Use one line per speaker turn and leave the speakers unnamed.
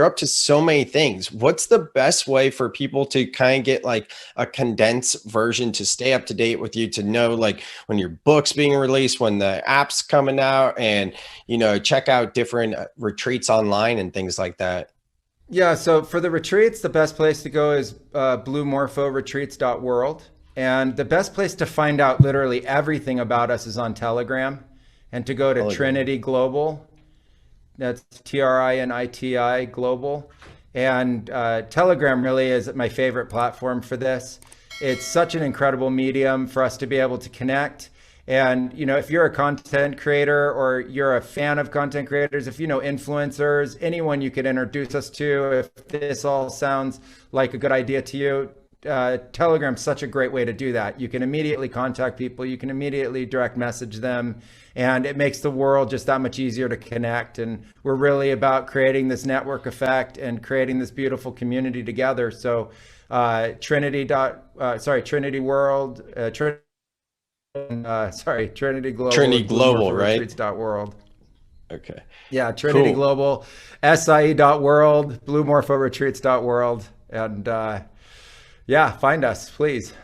you're up to so many things. What's the best way for people to kind of get like a condensed version to stay up to date with you, to know like when your book's being released, when the app's coming out, and, you know, check out different retreats online and things like that?
Yeah, so for the retreats, the best place to go is bluemorphoretreats.world. And the best place to find out literally everything about us is on Telegram. And to go to
Telegram.
Trinity Global, that's TRINITI Global. And Telegram really is my favorite platform for this. It's such an incredible medium for us to be able to connect. And, you know, if you're a content creator or you're a fan of content creators, if you know influencers, anyone you could introduce us to, if this all sounds like a good idea to you, Telegram's such a great way to do that. You can immediately contact people, you can immediately direct message them, and it makes the world just that much easier to connect. And we're really about creating this network effect and creating this beautiful community together. So Trinity World, Trinity Global
Trinity
is
Global, right?
bluemorphoretreats.world.
Okay.
Yeah, Trinity
Cool.
Global, SIE.world, bluemorphoretreats.world. And yeah, find us, please.